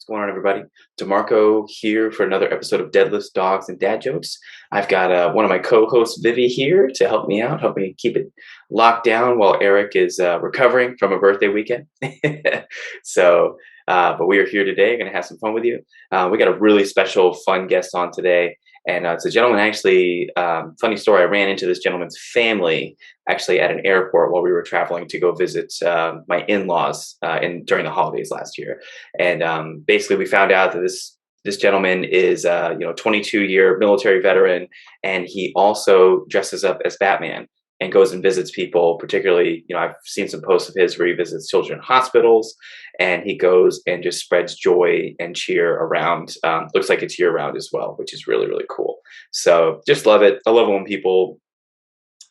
What's going on, everybody? Demarco here for another episode of Deadlifts, Dogs, and Dad Jokes. I've got one of my co-hosts, Vivi, here to help me out, help me keep it locked down while Eric is recovering from a birthday weekend. But we are here today, going to have some fun with you. We got a really special, fun guest on today. And it's a gentleman, actually, funny story, I ran into this gentleman's family actually at an airport while we were traveling to go visit my in-laws during the holidays last year. And basically we found out that this gentleman is 22-year military veteran, and he also dresses up as Batman and goes and visits people. Particularly, I've seen some posts of his where he visits children in hospitals, and he goes and just spreads joy and cheer around. Looks like it's year round as well, which is really, really cool. So just love it. I love it when people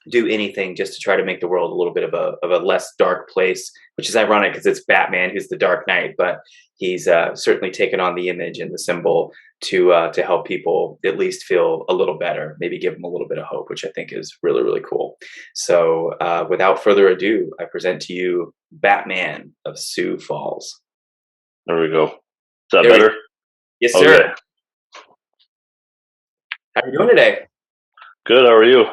do anything just to try to make the world a little bit of a less dark place, which is ironic because it's Batman who's the Dark Knight, but he's certainly taken on the image and the symbol to help people at least feel a little better, maybe give them a little bit of hope, which I think is really, really cool. So without further ado, I present to you Batman of Sioux Falls. There we go. Is that better? Yes, sir. Okay. How are you doing today? Good. How are you?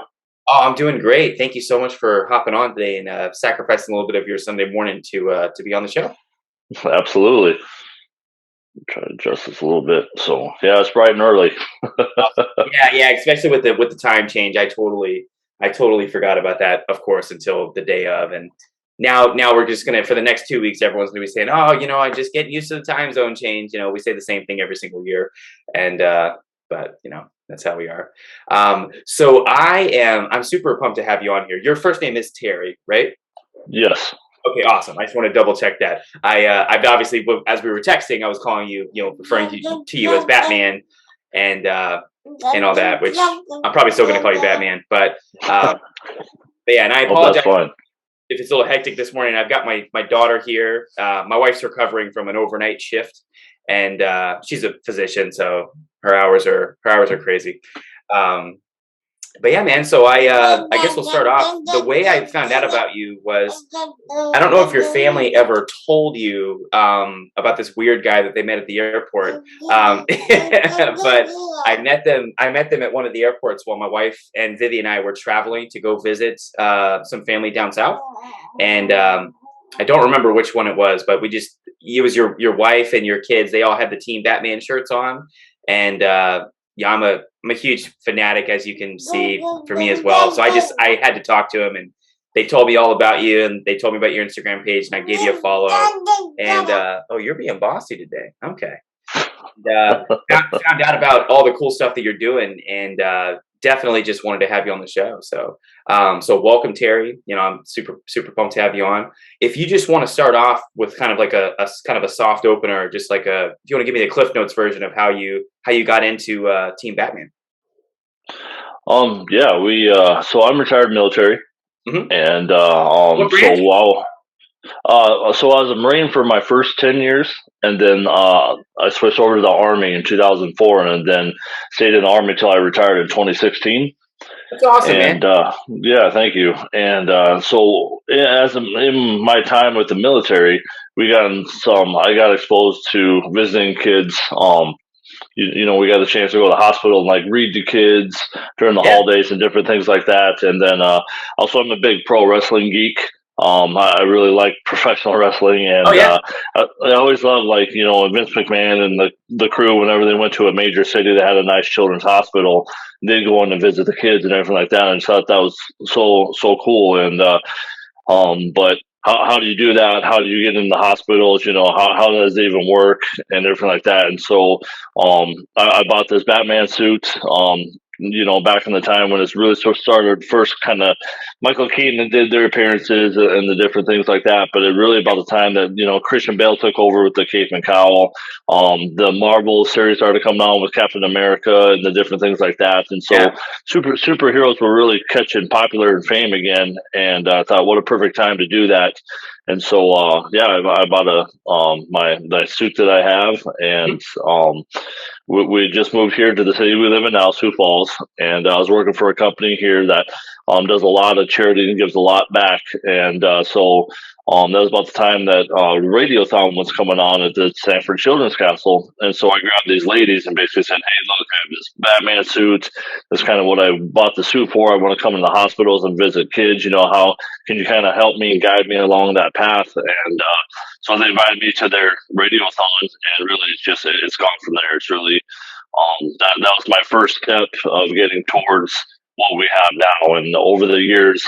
Oh, I'm doing great. Thank you so much for hopping on today and sacrificing a little bit of your Sunday morning to be on the show. Absolutely. Try to adjust this a little bit. So yeah, it's bright and early. yeah, especially with the time change. I totally forgot about that, of course, until the day of. And now we're just gonna, for the next 2 weeks, everyone's gonna be saying, "Oh, I just get used to the time zone change." We say the same thing every single year, and but that's how we are. So I'm super pumped to have you on here. Your first name is Terry, right? Yes. Okay, awesome. I just want to double check that. I've obviously, as we were texting, I was calling you, referring to you as Batman and all that, which I'm probably still going to call you Batman. But yeah, and I apologize if it's a little hectic this morning. I've got my daughter here. My wife's recovering from an overnight shift, and she's a physician, so her hours are crazy. But yeah, man. So I guess we'll start off. The way I found out about you was, I don't know if your family ever told you about this weird guy that they met at the airport. But I met them at one of the airports while my wife and Vivi and I were traveling to go visit some family down south. And I don't remember which one it was, but it was your wife and your kids. They all had the Team Batman shirts on, and yeah, I'm a huge fanatic, as you can see, for me as well. So I had to talk to him, and they told me all about you, and they told me about your Instagram page, and I gave you a follow. And oh, you're being bossy today. Okay. Found out about all the cool stuff that you're doing, and definitely just wanted to have you on the show. So welcome, Terry. I'm super pumped to have you on. If you just want to start off with kind of like a kind of a soft opener, just like if you want to give me the Cliff Notes version of how you got into Team Batman. Yeah, so I'm retired military, and so I was a Marine for my first 10 years, and then I switched over to the Army in 2004, and then stayed in the Army until I retired in 2016. That's awesome, man. Yeah, thank you. And so in my time with the military, I got exposed to visiting kids. We got a chance to go to the hospital and like read to kids during the holidays and different things like that. And then also I'm a big pro wrestling geek. I really like professional wrestling, and I always loved Vince McMahon and the crew. Whenever they went to a major city that had a nice children's hospital, they'd go in and visit the kids and everything like that. And I just thought that was so cool. And but how do you do that? How do you get in the hospitals? How does it even work and everything like that? And so I bought this Batman suit. Back in the time when it's really started, first kind of Michael Keaton did their appearances and the different things like that. But it really about the time that, Christian Bale took over with the cape and cowl. The Marvel series started coming on with Captain America and the different things like that. And so superheroes were really catching popular and fame again. And I thought, what a perfect time to do that. And so, I bought the suit that I have, and we just moved here to the city we live in now, Sioux Falls, and I was working for a company here that does a lot of charity and gives a lot back. And so that was about the time that Radiothon was coming on at the Stanford Children's Castle. And so I grabbed these ladies and basically said, hey, look, I have this Batman suit. That's kind of what I bought the suit for. I want to come into hospitals and visit kids. How can you kind of help me and guide me along that path? And so they invited me to their Radiothon, and really it's gone from there. It's really that was my first step of getting towards what we have now. And over the years,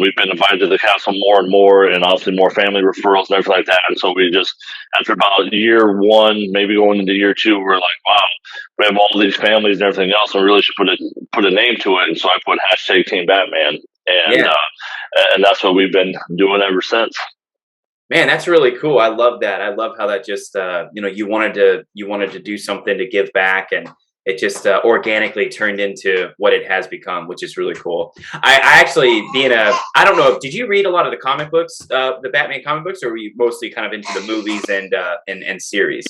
we've been invited to the castle more and more, and obviously more family referrals and everything like that. And so we just, after about year one, maybe going into year two, we're like, wow, we have all these families and everything else, and we really should put a name to it. And so I put hashtag Team Batman, and that's what we've been doing ever since. Man, that's really cool. I love that. I love how that just you wanted to do something to give back, and it just organically turned into what it has become, which is really cool. I actually, I don't know, did you read a lot of the comic books, the Batman comic books, or were you mostly kind of into the movies and series?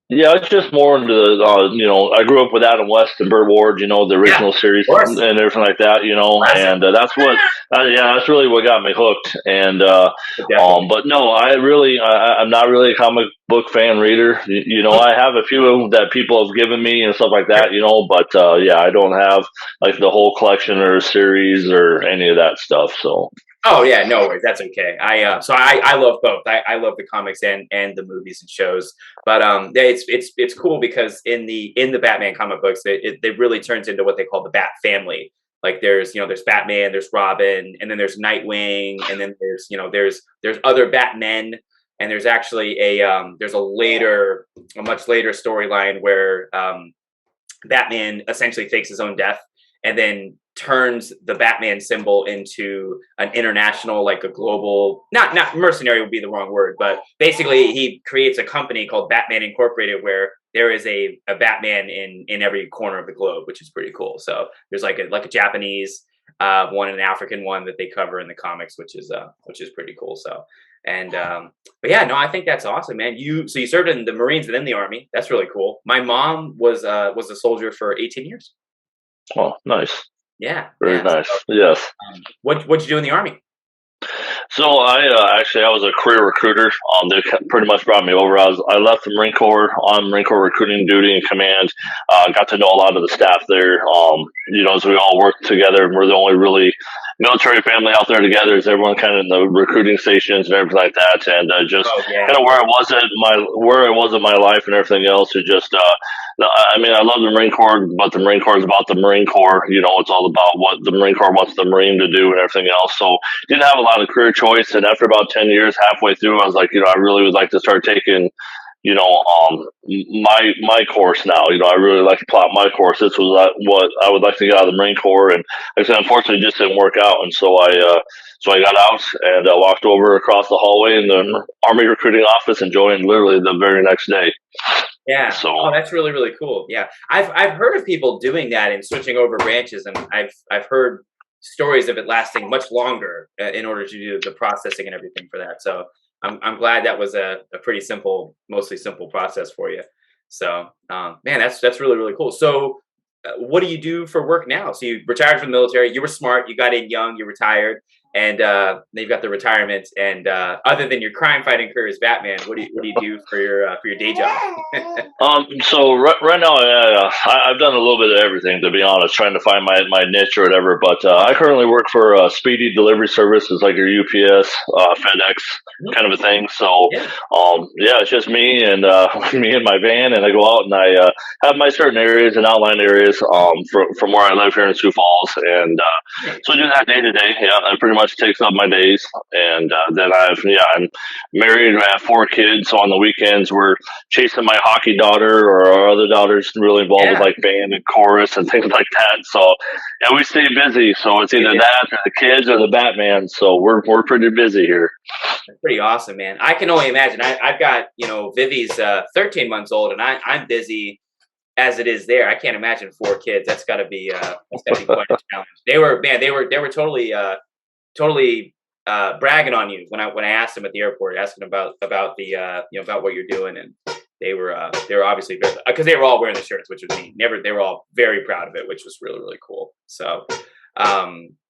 Yeah, it's just more into I grew up with Adam West and Burt Ward, the original series and everything like that, and that's what, that's really what got me hooked. And but no, I'm not really a comic book fan reader. I have a few that people have given me and stuff like that, but I don't have like the whole collection or series or any of that stuff. So. Oh yeah, no worries. That's okay. I love both. I love the comics and the movies and shows. But it's cool because in the Batman comic books, it really turns into what they call the Bat family. Like there's Batman, there's Robin, and then there's Nightwing, and then there's other Batmen, and there's actually a much later storyline where Batman essentially fakes his own death and then turns the Batman symbol into an international, like a global, not mercenary would be the wrong word, but basically he creates a company called Batman Incorporated where there is a Batman in every corner of the globe, which is pretty cool. So there's like a Japanese one and an African one that they cover in the comics, which is pretty cool. So, and but yeah, no, I think that's awesome, man. You served in the Marines and then the Army. That's really cool. My mom was a soldier for 18 years. Oh, nice. Yeah. Very nice. Yes. What'd you do in the Army? So I was a career recruiter. They pretty much brought me over. I left the Marine Corps on Marine Corps recruiting duty and command. Got to know a lot of the staff there. As we all worked together, we're the only really military family out there together. Is everyone kind of in the recruiting stations and everything like that, and kind of where I was in my life and everything else. It just I love the Marine Corps, but the Marine Corps is about the Marine Corps. It's all about what the Marine Corps wants the Marine to do and everything else. So didn't have a lot of career choice. And after about 10 years, halfway through, I was like, I really would like to start taking, my course now. I really like to plot my course. This was what I would like to get out of the Marine Corps. And like I said, unfortunately, it just didn't work out. And so I got out and walked over across the hallway in the Army recruiting office and joined literally the very next day. Yeah. So that's really, really cool. Yeah. I've heard of people doing that and switching over branches, and I've heard stories of it lasting much longer in order to do the processing and everything for that. So I'm glad that was a pretty mostly simple process for you. So man, that's really, really cool. So what do you do for work now? So you retired from the military. You were smart. You got in young. You retired, and then you've got the retirement. And other than your crime fighting career as Batman, what do you do for your day job? So right now, I've done a little bit of everything, to be honest, trying to find my niche or whatever. But I currently work for a speedy delivery service. It's like your UPS, FedEx kind of a thing. So it's just me and me and my van, and I go out and I have my certain areas and outline areas from where I live here in Sioux Falls, and so I do that day to day. Yeah, that pretty much takes up my days. And then I'm married. I have 4 kids. So on the weekends, we're chasing my hockey daughter, or our other daughter's really involved with like band and chorus and things like that. So we stay busy. So it's either that or the kids or the Batman. So we're pretty busy here. That's pretty awesome, man. I can only imagine. I've got Vivi's 13 months old, and I'm busy as it is there. I can't imagine 4 kids. That's got to be quite a challenge. They were totally bragging on you when I asked them at the airport, asking about the about what you're doing, and they were obviously very, because they were all wearing the shirts, which was neat. They were all very proud of it, which was really, really cool. So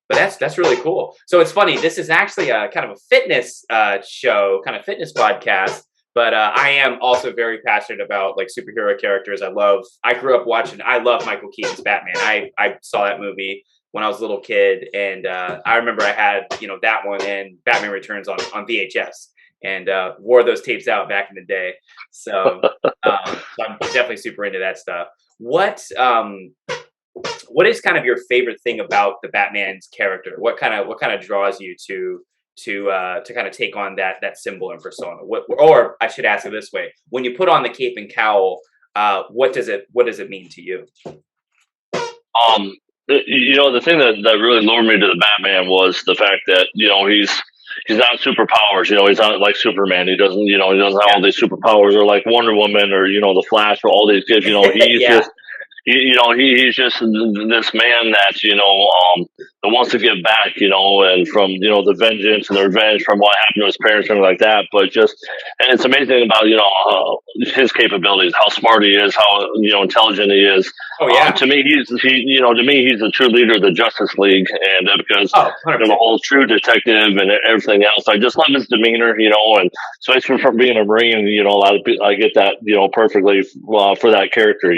But that's really cool. So it's funny. This is actually a kind of a fitness show, kind of fitness podcast. But I am also very passionate about like superhero characters. I grew up watching. I love Michael Keaton's Batman. I saw that movie when I was a little kid, and I remember I had that one and Batman Returns on VHS, and wore those tapes out back in the day. So, so I'm definitely super into that stuff. What is kind of your favorite thing about the Batman's character? What kind of draws you to kind of take on that symbol and persona? Or I should ask it this way: when you put on the cape and cowl, what does it mean to you? The thing that really lured me to the Batman was the fact that he's not superpowers. He's not like Superman. He doesn't have all these superpowers, or like Wonder Woman, or the Flash, or all these kids. He's Yeah. just he's just this man that wants to give back, and from the vengeance and the revenge from what happened to his parents and like that. But and it's amazing about his capabilities, how smart he is, how intelligent he is. Oh yeah. To me, he's a true leader of the Justice League, and because the whole true detective and everything else. I just love his demeanor, and especially from being a Marine, a lot of people, I get that perfectly for that character,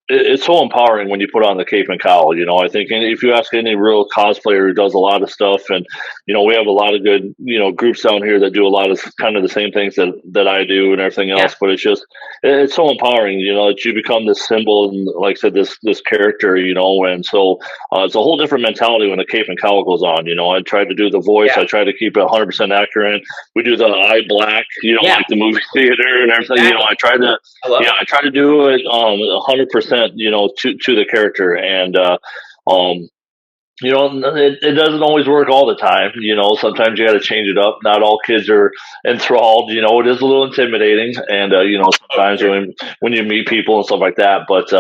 it's so empowering when you put on the cape and cowl. I think if you ask any real cosplayer who does a lot of stuff, and we have a lot of good groups down here that do a lot of kind of the same things that I do and everything else. But it's so empowering, that you become this symbol, and like I said, this character, and so it's a whole different mentality when the cape and cowl goes on. I try to do the voice. I try to keep it 100% accurate. We do the eye black, like the movie theater and everything. I try to do it 100%. To the character, and it doesn't always work all the time. Sometimes you got to change it up. Not all kids are enthralled. It is a little intimidating, and sometimes when you meet people and stuff like that. But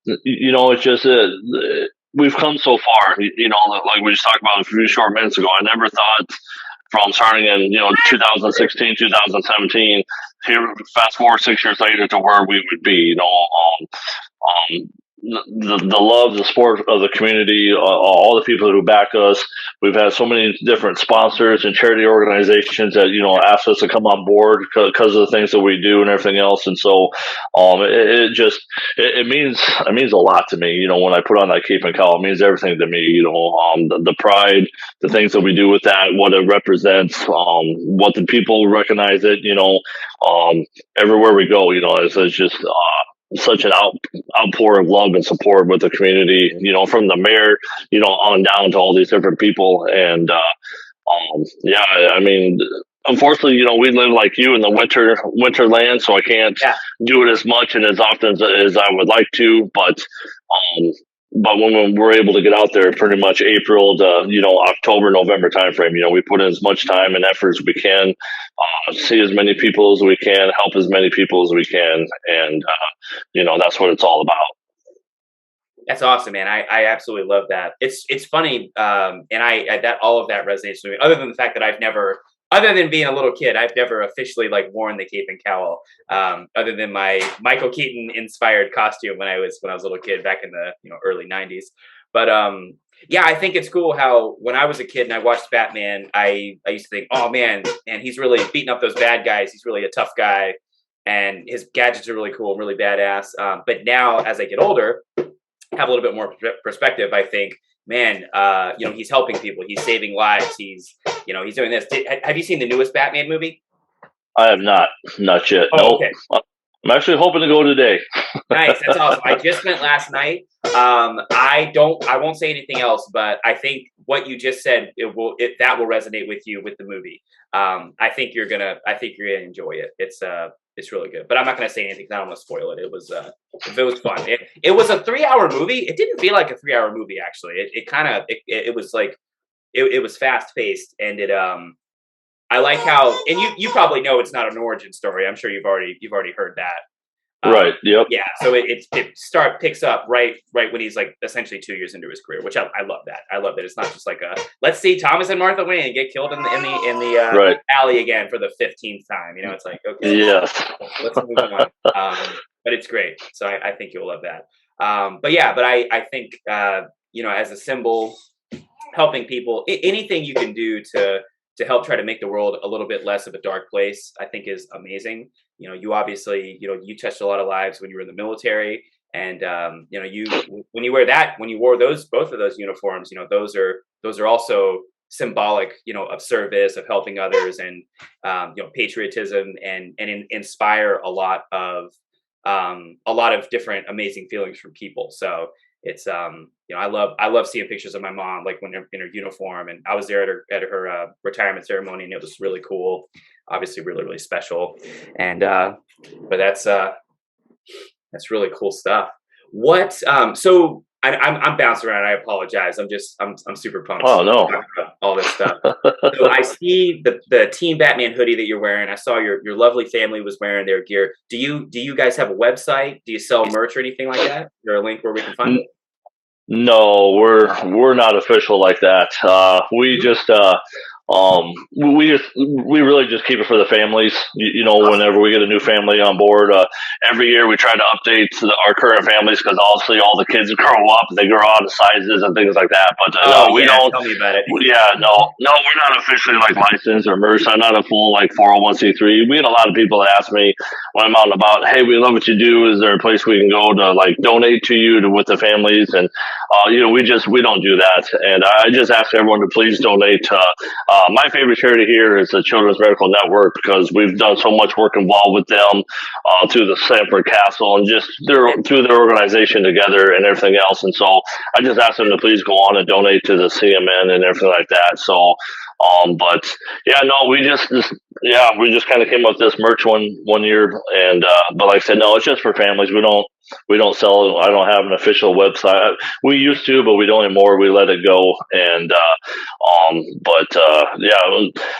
it's just we've come so far. Like we just talked about a few short minutes ago. I never thought, from starting in 2016, 2017, here fast forward 6 years later to where we would be. The love, the support of the community, all the people who back us. We've had so many different sponsors and charity organizations that asked us to come on board because of the things that we do and everything else. And so it means a lot to me. When I put on that cape and cowl, it means everything to me. The pride, the things that we do with that, what it represents, what the people recognize it. Everywhere we go, it's just such an outpour of love and support with the community, from the mayor, on down to all these different people. And unfortunately, we live like you in the winterland, so I can't do it as much and as often as I would like to. But when we're able to get out there, pretty much April to October, November timeframe, we put in as much time and effort as we can, see as many people as we can, help as many people as we can, and that's what it's all about. That's awesome, man. I absolutely love that. It's funny, and that all of that resonates with me. Other than the fact that other than being a little kid, I've never officially worn the cape and cowl. Other than my Michael Keaton inspired costume when I was a little kid back in the early '90s. But I think it's cool how when I was a kid and I watched Batman, I used to think, oh man, and he's really beating up those bad guys. He's really a tough guy, and his gadgets are really cool, really badass. But now as I get older, have a little bit more perspective, I think, man, he's helping people. He's saving lives. He's doing this. Have you seen the newest Batman movie? I have not yet. Oh, nope. Okay. I'm actually hoping to go today. Nice. That's awesome. I just went last night. I won't say anything else, but I think what you just said, that will resonate with you with the movie. I think you're gonna enjoy it. It's really good, but I'm not gonna say anything because I don't want to spoil it. It was fun. It was a 3-hour movie. It didn't feel like a 3-hour movie actually. It was like it was fast paced, and I like how, and you probably know it's not an origin story. I'm sure you've already heard that. Right. Yep. Yeah. So it picks up right when he's essentially 2 years into his career, which I love that. I love that it's not just let's see Thomas and Martha Wayne get killed in the alley again for the 15th time. It's like, okay, yes, let's move on. But it's great. So I think you'll love that. But I think, as a symbol, helping people, anything you can do to help try to make the world a little bit less of a dark place, I think is amazing. You obviously, you touched a lot of lives when you were in the military, and you when you wear that, when you wore both of those uniforms, those are also symbolic, of service, of helping others, and patriotism, and inspire a lot of different amazing feelings from people. So it's I love seeing pictures of my mom, like when they're in her uniform, and I was there at her retirement ceremony, and it was really cool, obviously really, really special. And but that's really cool stuff. What so I'm bouncing around. I apologize. I'm super pumped Oh to no. talk about all this stuff. So I see the Team Batman hoodie that you're wearing. I saw your lovely family was wearing their gear. Do you guys have a website? Do you sell merch or anything like that? Is there a link where we can find it? No, we're not official like that. We just we really just keep it for the families. Awesome. Whenever we get a new family on board, every year we try to update our current families because obviously all the kids grow up, they grow out of sizes and things like that. But Oh no, we yeah, don't. tell me about it. Yeah, no, we're not officially like licensed or merged. I'm not a full like 401(c)(3). We had a lot of people that ask me when I'm out and about, hey, we love what you do. Is there a place we can go to like donate to you with the families? And we don't do that. And I just ask everyone to please donate. My favorite charity here is the Children's Medical Network because we've done so much work involved with them through the Stanford Castle and just through their organization together and everything else. And so I just ask them to please go on and donate to the CMN and everything like that. So, but yeah, no, we just kind of came up with this merch one year, and but like I said, no, it's just for families. We don't sell. I don't have an official website. We used to, but we don't anymore. We let it go, and yeah.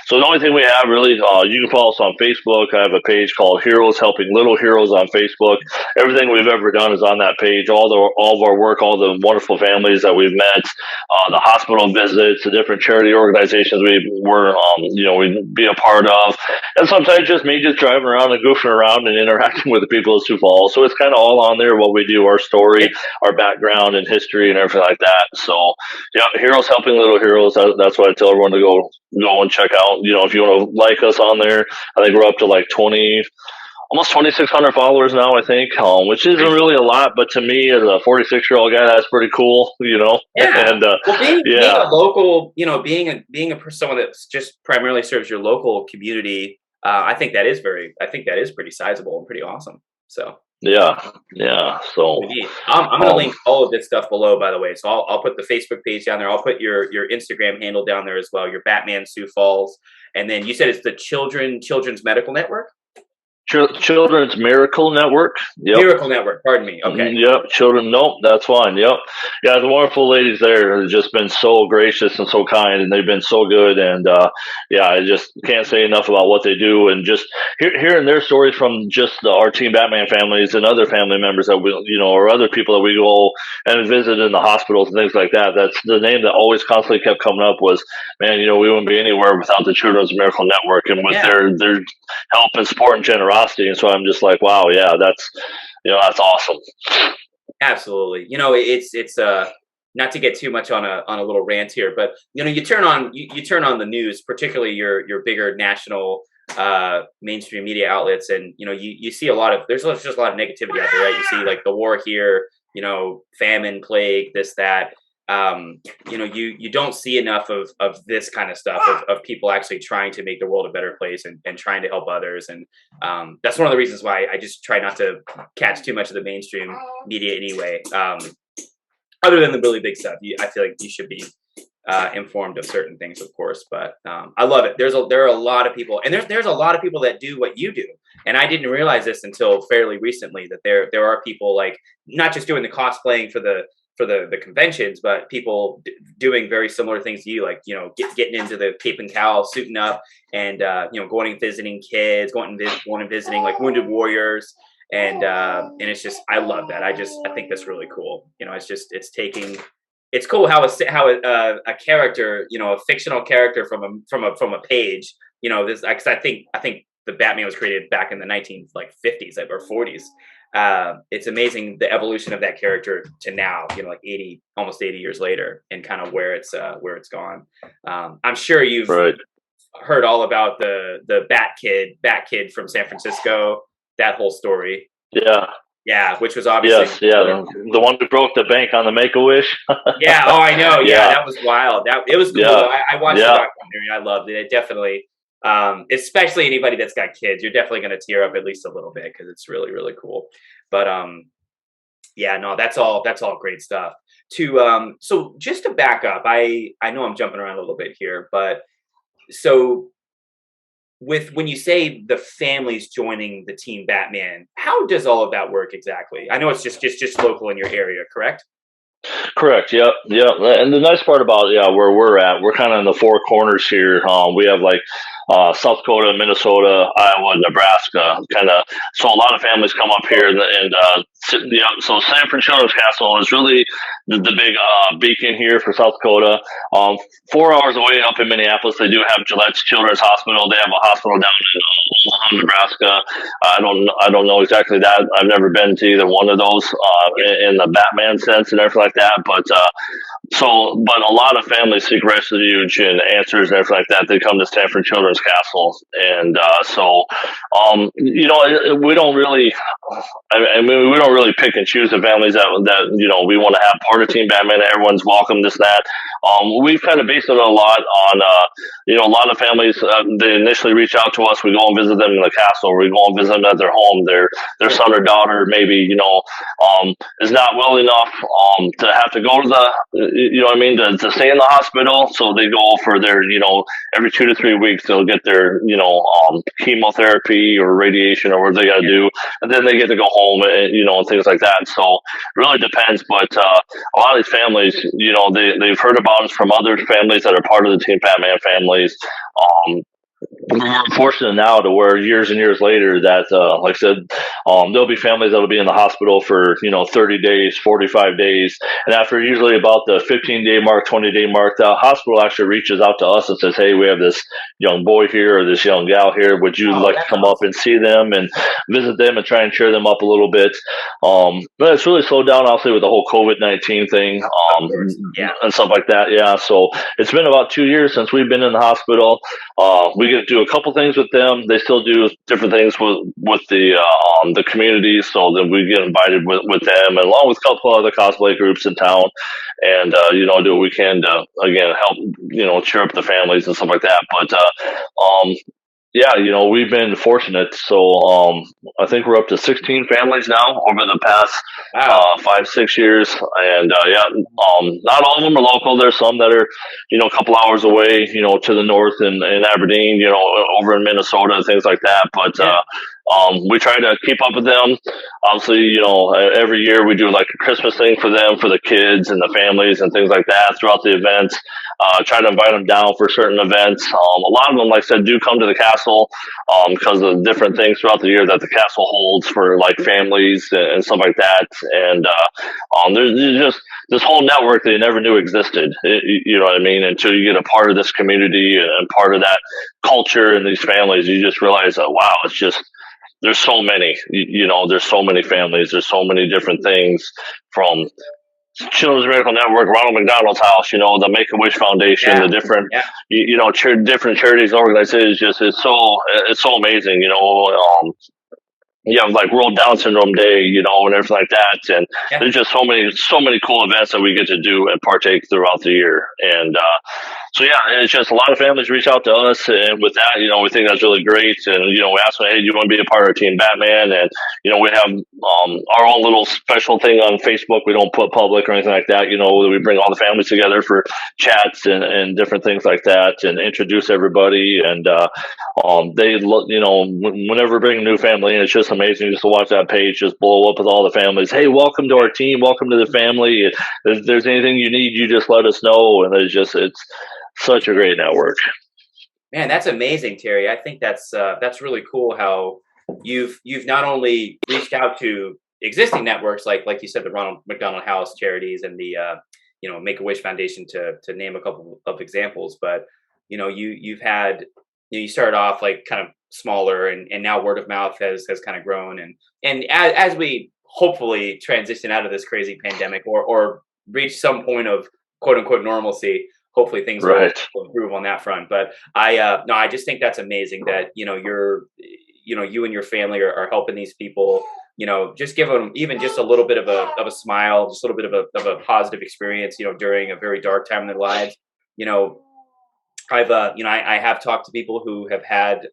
So the only thing we have really, you can follow us on Facebook. I have a page called Heroes Helping Little Heroes on Facebook. Everything we've ever done is on that page. All of our work, all the wonderful families that we've met, the hospital visits, the different charity organizations we'd be a part of, and sometimes just me just driving around and goofing around and interacting with the people of Sioux Falls. So it's kind of all on there, what we do, our story, our background and history and everything like that. So yeah, Heroes Helping Little Heroes. That's what I tell everyone to go and check out. If you want to like us on there, I think we're up to like almost 2,600 followers now, I think, which isn't really a lot, but to me as a 46-year-old guy, that's pretty cool, Yeah. And Well, being yeah, a local, being a someone that just primarily serves your local community, I think that is pretty sizable and pretty awesome. So yeah. So indeed, I'm going to um, link all of this stuff below, by the way. So I'll put the Facebook page down there. I'll put your Instagram handle down there as well. Your Batman Sioux Falls, and then you said it's the Children's Medical Network. Children's Miracle Network. Yep. Miracle Network. Pardon me. Okay. Yep. Children. Nope. That's fine. Yep. Yeah. The wonderful ladies there have just been so gracious and so kind, and they've been so good. And yeah, I just can't say enough about what they do. And just hearing their stories from just our Team Batman families and other family members that or other people that we go and visit in the hospitals and things like that. That's the name that always constantly kept coming up was, man, we wouldn't be anywhere without the Children's Miracle Network and with Yeah. their help and support and generosity. And so I'm just like, wow, yeah, that's awesome. Absolutely. It's not to get too much on a little rant here, but you turn on the news, particularly your bigger national mainstream media outlets, and you see there's just a lot of negativity out there, right? You see like the war here, famine, plague, this, that. You don't see enough of this kind of stuff of people actually trying to make the world a better place and trying to help others. And that's one of the reasons why I just try not to catch too much of the mainstream media anyway. Other than the really big stuff, I feel like you should be informed of certain things, of course. But I love it. There are a lot of people, and there's a lot of people that do what you do. And I didn't realize this until fairly recently, that there are people like not just doing the cosplaying for the conventions, but people doing very similar things to you, like getting into the cape and cowl, suiting up, and going and visiting kids, going and visiting like wounded warriors, and it's just, I love that. I think that's really cool. It's cool how a character, a fictional character from a page, this, because I think the Batman was created back in the 50s or 40s. it's amazing the evolution of that character to now, like almost 80 years later, and kind of where it's gone. I'm sure you've heard all about the Bat Kid from San Francisco, that whole story. Yeah, which was obviously the one who broke the bank on the Make-A-Wish. Yeah, oh, I know. Yeah, that was wild. It was cool. I watched the documentary. I loved it. It definitely, especially anybody that's got kids, you're definitely going to tear up at least a little bit because it's really, really cool. But yeah, no, that's all great stuff. So just to back up, I know I'm jumping around a little bit here, but so when you say the families joining the Team Batman, how does all of that work exactly? I know it's just local in your area, correct? Correct. Yep. And the nice part about where we're at, we're kind of in the four corners here. We have like South Dakota, Minnesota, Iowa, Nebraska, kind of. So a lot of families come up here, so Stanford Children's Castle is really the big beacon here for South Dakota. 4 hours away up in Minneapolis, they do have Gillette's Children's Hospital. They have a hospital down in Omaha, Nebraska. I don't know exactly that. I've never been to either one of those in the Batman sense and everything like that. But a lot of families seek refuge and answers and everything like that. They come to Stanford Children's Castle, and we don't really. I mean, we don't really pick and choose the families that we want to have part of Team Batman. Everyone's welcome. This that. We've kind of based it a lot on a lot of families. They initially reach out to us. We go and visit them in the castle. We go and visit them at their home. Their son or daughter maybe is not well enough to have to go to to stay in the hospital. So they go for their every 2 to 3 weeks they'll get their chemotherapy or radiation or what they got to do, and then they get to go home and things like that. So it really depends. But a lot of these families, they've heard about us from other families that are part of the Team Batman families. We're fortunate now to where years and years later that, like I said, there'll be families that'll be in the hospital for 30 days, 45 days, and after usually about the 15-day mark, 20-day mark, the hospital actually reaches out to us and says, "Hey, we have this young boy here or this young gal here. Would you like to come up and see them and visit them and try and cheer them up a little bit?" But it's really slowed down, obviously, with the whole COVID-19 thing and stuff like that. Yeah, so it's been about 2 years since we've been in the hospital. We get to do a couple things with them. They still do different things with the community, so that we get invited with them, and along with a couple other cosplay groups in town, and do what we can to again help cheer up the families and stuff like that. But we've been fortunate. So I think we're up to 16 families now over the past 5-6 years, and not all of them are local. There's some that are a couple hours away, to the north in Aberdeen, over in Minnesota, things like that. But we try to keep up with them. Obviously, every year we do like a Christmas thing for them, for the kids and the families and things like that throughout the events. Try to invite them down for certain events. A lot of them, like I said, do come to the castle because of different things throughout the year that the castle holds for like families and stuff like that. And there's just this whole network that you never knew existed. You know what I mean? Until you get a part of this community and part of that culture and these families, you just realize that, wow, it's just, there's so many, there's so many families, there's so many different things, from Children's Miracle Network, Ronald McDonald's House, the Make-A-Wish Foundation, the different, different charities, organizations. It's so amazing, you have like World Down Syndrome Day, and everything like that. And there's just so many cool events that we get to do and partake throughout the year. And it's just a lot of families reach out to us, and with that, we think that's really great. And we ask them, "Hey, do you want to be a part of Team Batman?" And we have our own little special thing on Facebook. We don't put public or anything like that. We bring all the families together for chats and different things like that, and introduce everybody. And they, whenever we bring a new family in, it's just amazing just to watch that page just blow up with all the families. "Hey, welcome to our team. Welcome to the family. If there's anything you need, you just let us know." And it's such a great network. Man, that's amazing, Terry. I think that's really cool how you've not only reached out to existing networks like you said, the Ronald McDonald House charities and the Make-A-Wish Foundation, to name a couple of examples, but you've had you started off like kind of smaller, and now word of mouth has kind of grown, and as we hopefully transition out of this crazy pandemic, or reach some point of quote unquote normalcy, hopefully things Right. will improve on that front. But no, I just think that's amazing that you and your family are helping these people. Just give them even just a little bit of a smile, just a little bit of a positive experience. During a very dark time in their lives. You know, I have talked to people who have had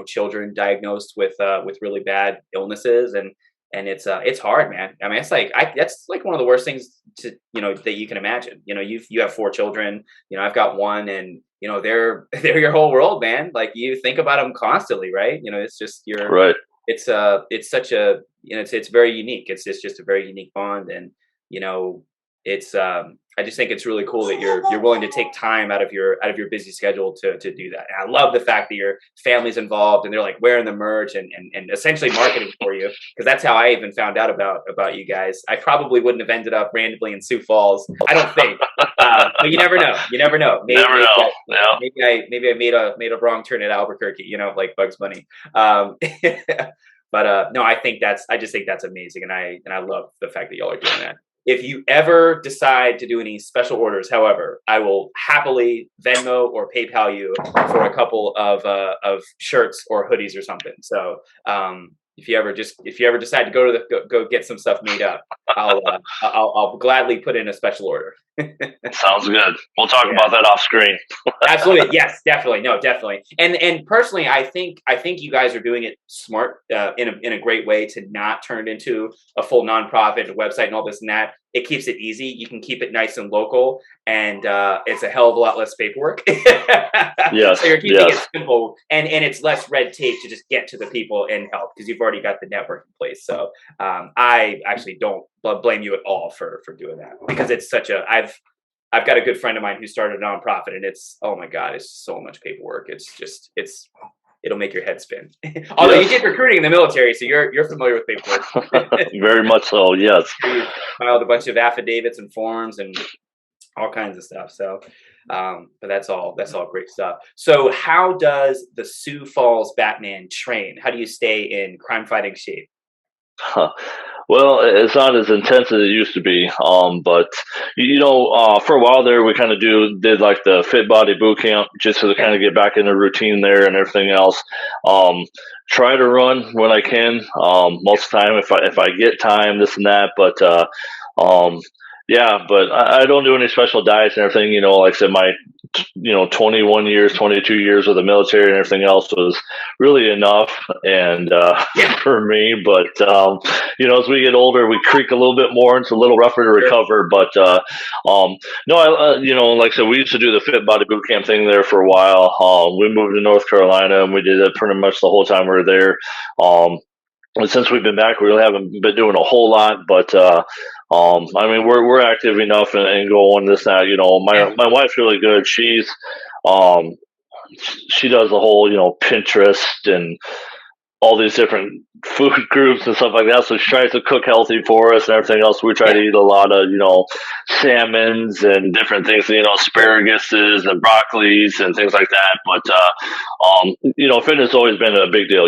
children diagnosed with really bad illnesses, and it's hard, man. I mean, that's like one of the worst things that you can imagine. You have 4 children. I've got one, and they're your whole world, man. Like, you think about them constantly, right? It's just Right. it's such a it's very unique. It's just a very unique bond, and it's I just think it's really cool that you're willing to take time out of your busy schedule to do that. And I love the fact that your family's involved, and they're like wearing the merch and essentially marketing for you, because that's how I even found out about you guys. I probably wouldn't have ended up randomly in Sioux Falls, I don't think. But you never know. Maybe, Never know. Yeah. maybe I made a wrong turn at Albuquerque, like Bugs Bunny. But no, I just think that's amazing, and I love the fact that y'all are doing that. If you ever decide to do any special orders, however, I will happily Venmo or PayPal you for a couple of shirts or hoodies or something. So if you ever decide to go get some stuff made up, I'll gladly put in a special order. Sounds good. We'll talk about that off screen. Absolutely. Yes, definitely. No, definitely. And personally, I think you guys are doing it smart, in a great way, to not turn it into a full nonprofit, a website, and all this and that. It keeps it easy. You can keep it nice and local, and it's a hell of a lot less paperwork. Yes. So you're keeping it simple, and it's less red tape to just get to the people and help, because you've already got the network in place. So I actually don't blame you at all for doing that, because it's such a I've got a good friend of mine who started a nonprofit, and it's, oh my God, it's so much paperwork. It'll make your head spin. Although you did recruiting in the military, so you're familiar with paperwork. Very much so. Yes. You filed a bunch of affidavits and forms and all kinds of stuff. So, but that's all great stuff. So how does the Sioux Falls Batman train? How do you stay in crime fighting shape? Huh. Well, it's not as intense as it used to be. But for a while there, we kind of did like the fit body boot camp, just to kind of get back in the routine there and everything else. Try to run when I can. Most of the time, if I get time, this and that. But yeah, but I don't do any special diets and everything. Like I said, my 21 years, 22 years with the military and everything else was really enough, and for me. But as we get older, we creak a little bit more. It's a little rougher to recover. But no, like I said, we used to do the fit body boot camp thing there for a while. We moved to North Carolina, and we did it pretty much the whole time we were there. And since we've been back, we really haven't been doing a whole lot, but I mean, we're active enough and going this now. My wife's really good. She does the whole Pinterest and all these different food groups and stuff like that. So she tries to cook healthy for us and everything else. We try to eat a lot of, salmons and different things, asparaguses and broccolis and things like that. But, fitness has always been a big deal,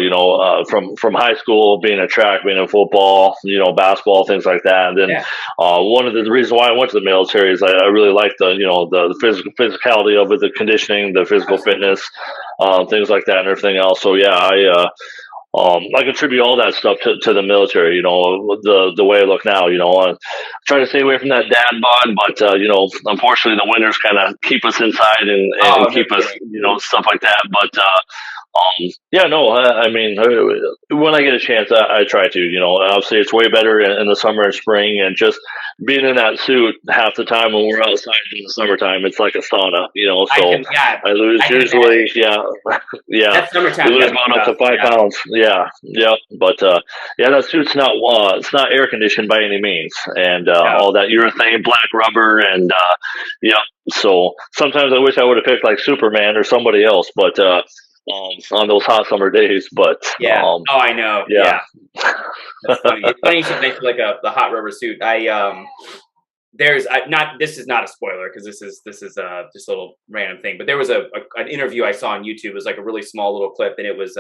from high school, being a track, being in football, basketball, things like that. And then one of the reasons why I went to the military is I really like the physical physicality of it, the conditioning, the physical fitness, things like that and everything else. So yeah, I contribute all that stuff to the military, the way I look now, I try to stay away from that dad bod, but, unfortunately the winters kind of keep us inside and keep us, stuff like that. But, I mean, when I get a chance, I try to, obviously it's way better in the summer and spring, and just being in that suit half the time when we're outside in the summertime, it's like a sauna, so I lose usually, That's summertime. we lose going up to 5 pounds. But, that suit's it's not air conditioned by any means, and, all that urethane, black rubber, and, so sometimes I wish I would have picked like Superman or somebody else, but, on those hot summer days, but I know. Yeah. That's funny. It's funny you should mention like the hot rubber suit. This is not a spoiler, because this is just a little random thing, but there was an interview I saw on YouTube. It was like a really small little clip, and it was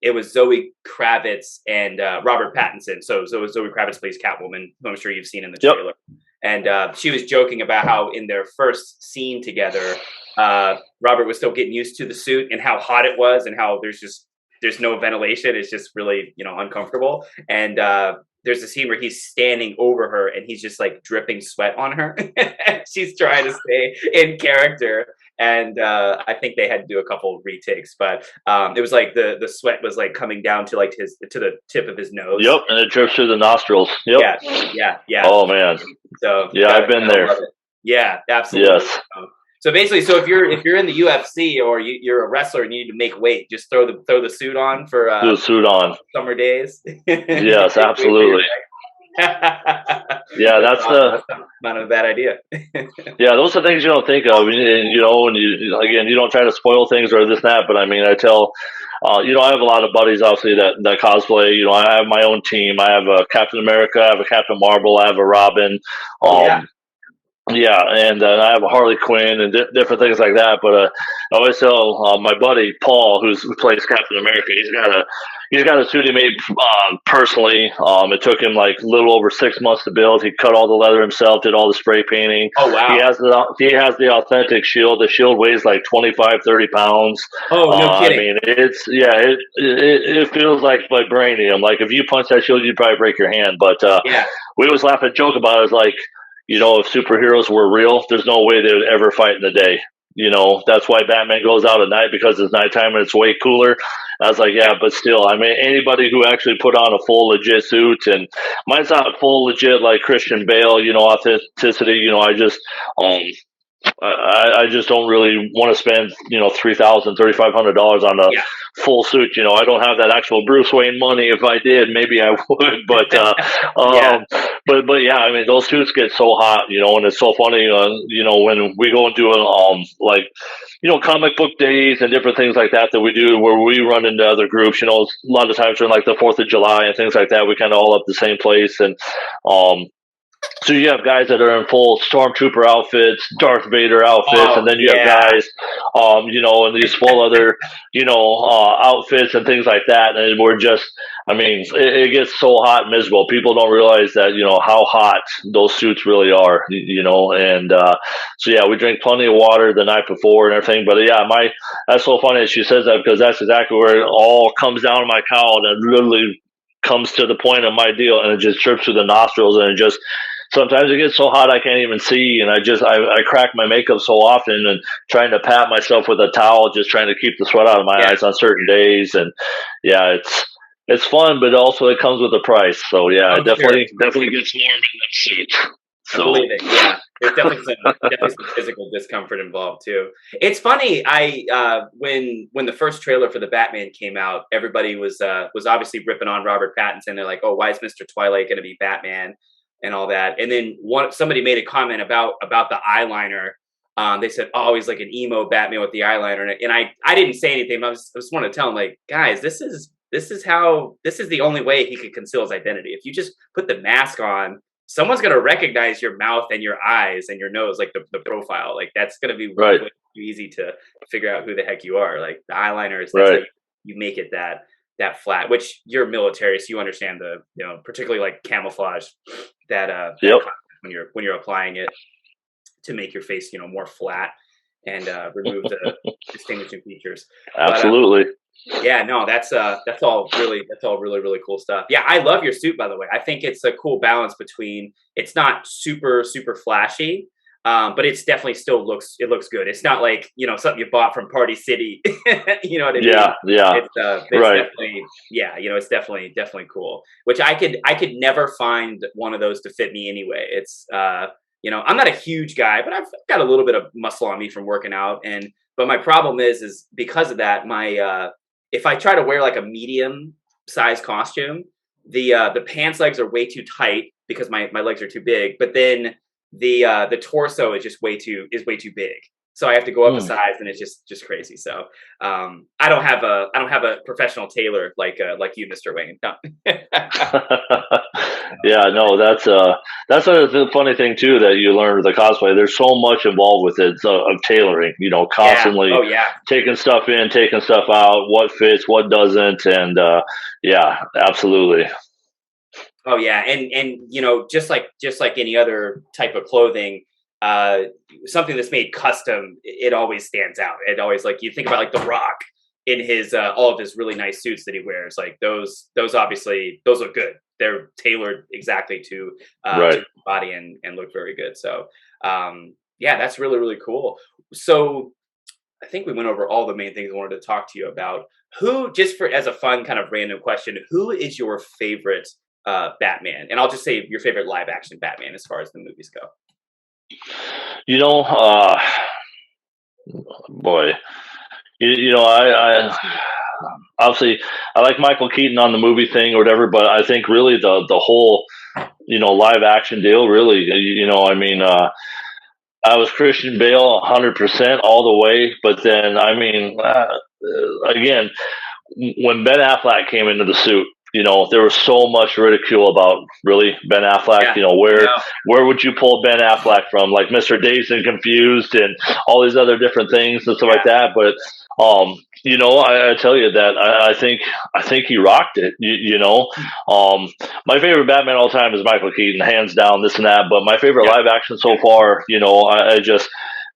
it was Zoe Kravitz and Robert Pattinson. So Zoe Kravitz plays Catwoman, who I'm sure you've seen in the trailer. And she was joking about how in their first scene together, Robert was still getting used to the suit and how hot it was, and how there's no ventilation. It's just really, uncomfortable. And there's a scene where he's standing over her and he's just like dripping sweat on her. She's trying to stay in character. And I think they had to do a couple retakes, but it was like the sweat was like coming down to like to the tip of his nose. Yep, and it drips through the nostrils. Yep. Yeah. Oh man. So yeah, I've been there. Yeah, absolutely. Yes. So basically, if you're in the UFC or you're a wrestler and you need to make weight, just throw the suit on for the suit on summer days. Yes, absolutely. Yeah, that's not a bad idea. Yeah, those are things you don't think of, and you don't try to spoil things or this and that. But I mean, I tell, I have a lot of buddies obviously that cosplay. I have my own team. I have a Captain America, I have a Captain Marvel, I have a Robin. Yeah, and I have a Harley Quinn and different things like that. But I always tell my buddy Paul, who plays Captain America, he's got a suit he made personally. It took him like a little over 6 months to build. He cut all the leather himself, did all the spray painting. Oh wow! He has the authentic shield. The shield weighs like 25-30 pounds. Oh no kidding! I mean, it feels like vibranium. Like if you punch that shield, you'd probably break your hand. But we always laugh and joke about it. It's like, if superheroes were real, there's no way they would ever fight in the day. That's why Batman goes out at night, because it's nighttime and it's way cooler. I was like, yeah, but still, I mean, anybody who actually put on a full legit suit, and mine's not full legit like Christian Bale, authenticity. I just don't really want to spend, $3,000, $3,500 on a full suit. I don't have that actual Bruce Wayne money. If I did, maybe I would. But but yeah, I mean, those suits get so hot, and it's so funny. When we go and do comic book days and different things like that we do, where we run into other groups. A lot of times during like the 4th of July and things like that, we kind of all up the same place. And so you have guys that are in full stormtrooper outfits, Darth Vader outfits, and then you have guys, in these full other, outfits and things like that. And we're just, I mean, it gets so hot and miserable. People don't realize that, how hot those suits really are, and so yeah, we drink plenty of water the night before and everything. But yeah, that's so funny that she says that, because that's exactly where it all comes down to my cowl, and it literally comes to the point of my deal, and it just drips through the nostrils, and it just, sometimes it gets so hot I can't even see, and I crack my makeup so often, and trying to pat myself with a towel, just trying to keep the sweat out of my eyes on certain days. And yeah, it's fun, but also it comes with a price. So yeah, it definitely gets warm in that suit. So. I believe it. Yeah, there's definitely some physical discomfort involved too. It's funny. When the first trailer for the Batman came out, everybody was obviously ripping on Robert Pattinson. They're like, "Oh, why is Mr. Twilight going to be Batman?" and all that. And then somebody made a comment about the eyeliner. They said, "Oh, he's like an emo Batman with the eyeliner." And I didn't say anything. I just wanted to tell him, like, guys, this is the only way he could conceal his identity. If you just put the mask on, someone's going to recognize your mouth and your eyes and your nose, like the profile. Like that's going to be really easy to figure out who the heck you are. Like the eyeliner is that's how you make it that flat, which you're military, so you understand the, particularly like camouflage that when you're applying it to make your face, more flat and remove the distinguishing features. Absolutely. But, yeah, no, that's all really cool stuff. Yeah, I love your suit, by the way. I think it's a cool balance between, it's not super flashy, but it's definitely still looks good. It's not like, something you bought from Party City. You know what I mean? Yeah. It's definitely, it's definitely cool. Which I could never find one of those to fit me anyway. It's I'm not a huge guy, but I've got a little bit of muscle on me from working out. But my problem is because of that, my if I try to wear like a medium size costume, the pants legs are way too tight because my legs are too big. But then the torso is way too big. So I have to go up a size, and it's just crazy. So I don't have a professional tailor like you, Mr. Wayne. No. Yeah, no, that's the funny thing too that you learn with the cosplay. There's so much involved with it of tailoring. Yeah. Constantly Oh yeah. taking stuff in, taking stuff out, what fits, what doesn't, and yeah, absolutely. Oh yeah, and just like any other type of clothing, uh, something that's made custom, it always stands out. It always, like, you think about like The Rock in his all of his really nice suits that he wears. Like those obviously those look good. They're tailored exactly to Right. his body and look very good. So yeah, that's really really cool. So I think we went over all the main things I wanted to talk to you about. Who, just for as a fun kind of random question, who is your favorite Batman? And I'll just say your favorite live action Batman as far as the movies go. You know, boy, I obviously I like Michael Keaton on the movie thing or whatever, but I think really the whole live action deal really, I mean, I was Christian Bale 100% all the way, but then I mean, again, when Ben Affleck came into the suit, there was so much ridicule about really Ben Affleck. Yeah, I Where know. where would you pull Ben Affleck from? Like Mr. Dazed and Confused and all these other different things and stuff Yeah, like that. But I tell you that I think he rocked it. My favorite Batman all time is Michael Keaton, hands down. This and that, but my favorite yeah, live action so far, I just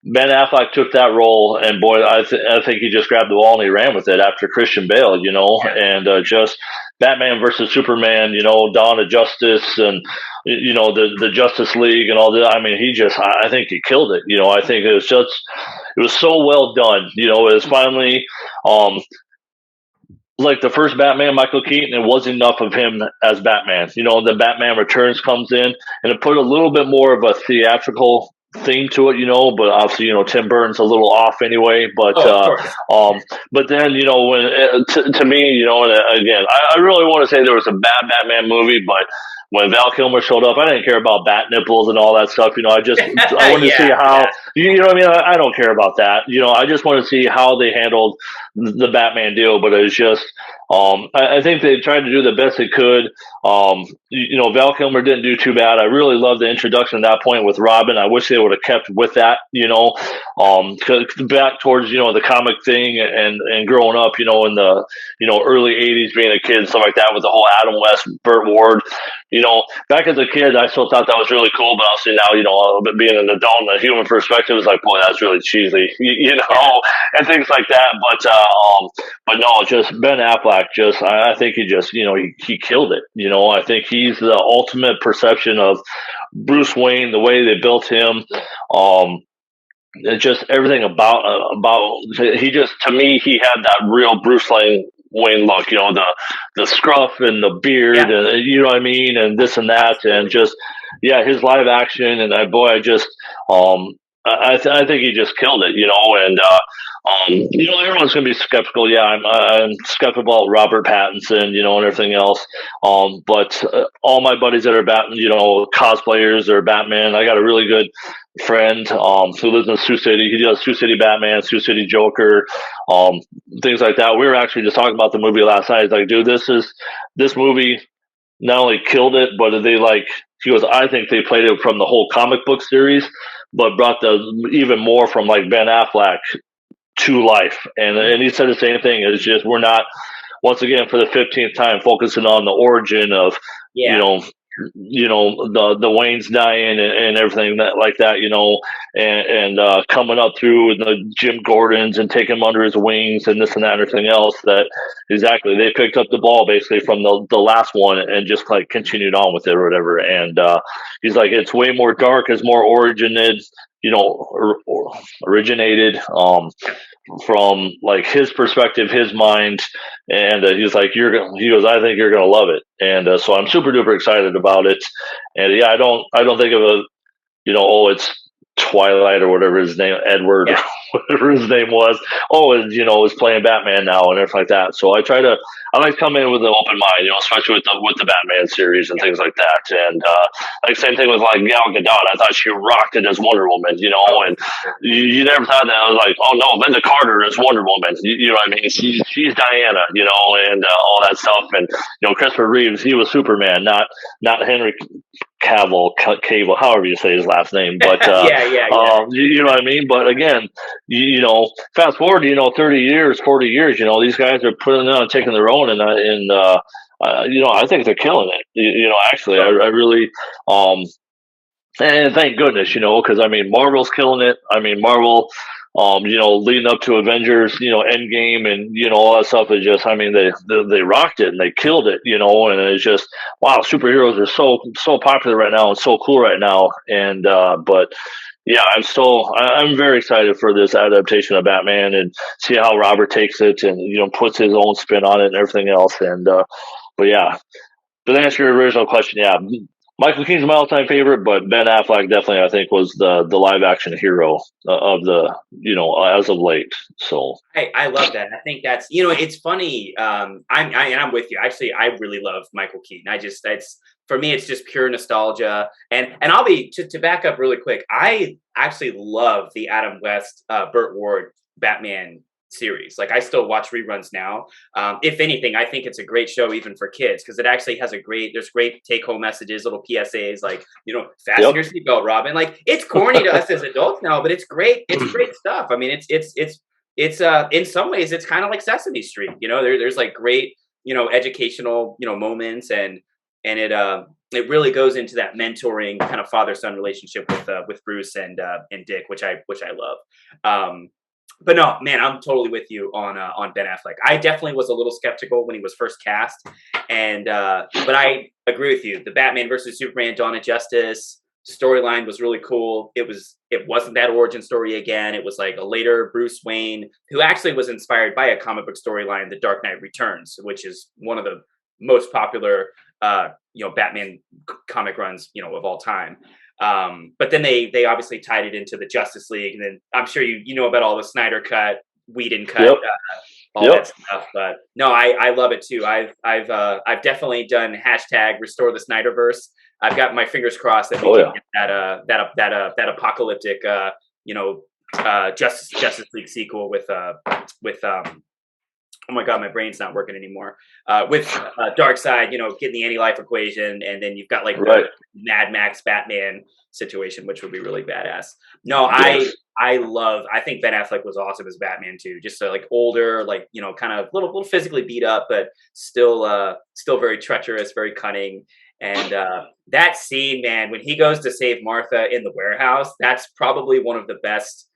Ben Affleck took that role, and boy, I think he just grabbed the ball and he ran with it after Christian Bale, yeah, and just Batman versus Superman, Dawn of Justice, and the Justice League and all that. I mean, I think he killed it. I think it was so well done. It was finally, um, like the first Batman, Michael Keaton, it wasn't enough of him as Batman. The Batman Returns comes in and it put a little bit more of a theatrical theme to it, but obviously, Tim Burton's a little off anyway. But oh, of course. but then, when to me, and again, I really want to say there was a bad Batman movie, but when Val Kilmer showed up, I didn't care about bat nipples and all that stuff. I wanted to see Yeah, how yeah, you know what I mean. I don't care about that. I just want to see how they handled the Batman deal. But it was just, I think they tried to do the best they could. Val Kilmer didn't do too bad. I really loved the introduction at that point with Robin. I wish they would have kept with that. 'Cause back towards the comic thing and growing up, in the early '80s, being a kid and stuff like that with the whole Adam West, Burt Ward. Back as a kid, I still thought that was really cool. But obviously now, being an adult and a human perspective is like, boy, that's really cheesy, yeah. and things like that. But no, just Ben Affleck. I think he just, he killed it. I think he's the ultimate perception of Bruce Wayne, the way they built him. Just everything about he just, to me, he had that real Bruce Wayne look, the scruff and the beard, Yeah. and you know what I mean, and this and that, and just yeah, his live action, and I just I think he just killed it, and everyone's gonna be skeptical. Yeah, I'm skeptical about Robert Pattinson, and everything else. But all my buddies that are Batman, cosplayers or Batman, I got a really good friend who lives in Sioux City. He does Sioux City Batman, Sioux City Joker, um, things like that. We were actually just talking about the movie last night. He's like, dude, this movie not only killed it, but they like. He goes, I think they played it from the whole comic book series, but brought the even more from like Ben Affleck to life. And he said the same thing. It's just we're not, once again, for the 15th time, focusing on the origin of you Yeah. know the Wayne's dying and everything that like that, and coming up through the Jim Gordons and taking him under his wings and this and that and everything else. That exactly, they picked up the ball basically from the last one and just like continued on with it or whatever. And he's like, it's way more dark, it's more originated, originated from like his perspective, his mind, and he's like, he goes, I think you're gonna love it, and so I'm super duper excited about it, and yeah, I don't think of a, oh, it's Twilight or whatever his name, Edward, Yeah. or whatever his name was. Oh, and is playing Batman now and everything like that. So I like to come in with an open mind, especially with the Batman series and things like that. And like same thing with like Gal Gadot. I thought she rocked it as Wonder Woman, and you never thought that. I was like, oh no, Linda Carter is Wonder Woman. You know what I mean? She's Diana, and all that stuff. And Christopher Reeves, he was Superman, not Henry Cable, however you say his last name, but yeah. you know what I mean. But again, fast forward, 30 years, 40 years, these guys are putting on, taking their own, and I think they're killing it. Actually, I really, and thank goodness, because I mean, Marvel's killing it. I mean, Marvel. Leading up to Avengers, Endgame, and all that stuff is just. I mean, they rocked it and they killed it, and it's just wow. Superheroes are so popular right now and so cool right now, and but yeah, I'm very excited for this adaptation of Batman and see how Robert takes it and puts his own spin on it and everything else, and but yeah. But to answer your original question, yeah, Michael Keaton's my all-time favorite, but Ben Affleck definitely I think was the live-action hero of the as of late. So I love that. I think that's it's funny. I'm with you. Actually, I really love Michael Keaton. It's for me, it's just pure nostalgia. And I'll be to back up really quick. I actually love the Adam West, Burt Ward Batman series. Like I still watch reruns now. If anything, I think it's a great show even for kids because it actually has there's great take home messages, little PSAs like, fasten your seatbelt, Robin. Like it's corny to us as adults now, but it's great. It's great stuff. I mean, it's in some ways it's kind of like Sesame Street. There's like great, educational, moments and it really goes into that mentoring kind of father-son relationship with Bruce and Dick, which I love. But no, man, I'm totally with you on Ben Affleck. I definitely was a little skeptical when he was first cast, and but I agree with you. The Batman versus Superman: Dawn of Justice storyline was really cool. It wasn't that origin story again. It was like a later Bruce Wayne who actually was inspired by a comic book storyline, The Dark Knight Returns, which is one of the most popular Batman comic runs of all time. But then they obviously tied it into the Justice League, and then I'm sure you know about all the Snyder cut, Whedon cut, all that stuff. But no, I love it too. I've definitely done hashtag Restore the Snyderverse. I've got my fingers crossed that we can get that apocalyptic Justice League sequel with oh my God, my brain's not working anymore. With Darkseid, getting the anti-life equation, and then you've got like the Mad Max Batman situation, which would be really badass. No, I think Ben Affleck was awesome as Batman too. Just like older, like kind of little physically beat up, but still very treacherous, very cunning. And that scene, man, when he goes to save Martha in the warehouse, that's probably one of the best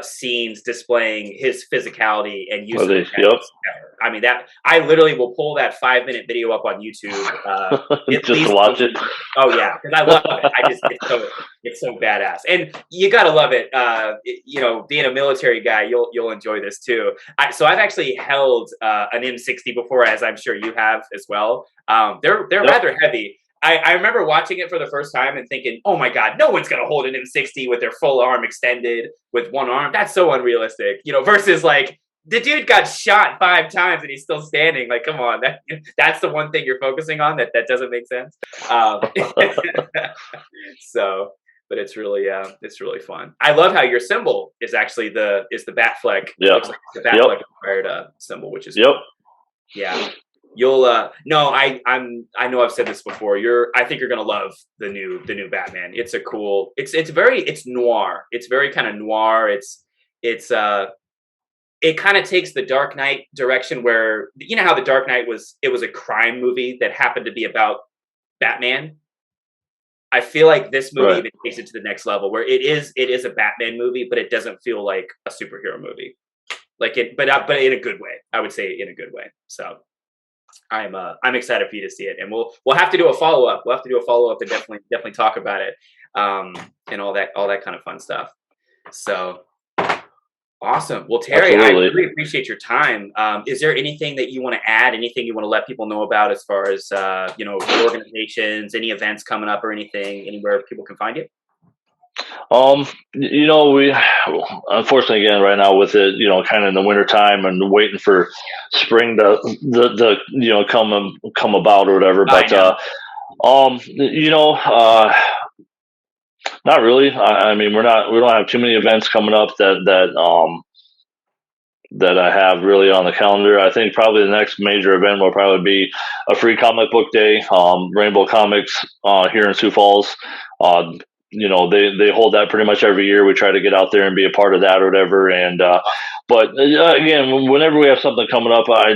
scenes displaying his physicality and use of I mean, that I literally will pull that 5-minute video up on YouTube just to watch it. Oh yeah, because I love it. It's so badass, and you gotta love it. Being a military guy, you'll enjoy this too. So I've actually held an M60 before, as I'm sure you have as well. They're rather heavy. I remember watching it for the first time and thinking, oh my God, no one's going to hold an M60 with their full arm extended with one arm. That's so unrealistic, versus like the dude got shot 5 times and he's still standing. Like, come on, that's the one thing you're focusing on that doesn't make sense. But it's really fun. I love how your symbol is actually the Batfleck. Yeah. Looks like the Batfleck inspired symbol, which is cool. Yeah. You'll I know I've said this before. I think you're gonna love the new Batman. It's it's noir. It's very kind of noir. It kind of takes the Dark Knight direction where how the Dark Knight was a crime movie that happened to be about Batman. I feel like this movie even takes it to the next level where it is a Batman movie, but it doesn't feel like a superhero movie. Like it, but in a good way. I would say in a good way. So I'm excited for you to see it, and we'll have to do a follow up. We'll have to do a follow up and definitely talk about it, and all that kind of fun stuff. So awesome. Well, Terry, absolutely. I really appreciate your time. Is there anything that you want to add? Anything you want to let people know about as far as organizations, any events coming up, or anything anywhere people can find you? We unfortunately again right now with it, kind of in the winter time and waiting for spring to come about or whatever. I But know. not really. I mean, we don't have too many events coming up that I have really on the calendar. I think probably the next major event will probably be a free comic book day, Rainbow Comics here in Sioux Falls. They hold that pretty much every year. We try to get out there and be a part of that or whatever. But again, whenever we have something coming up, I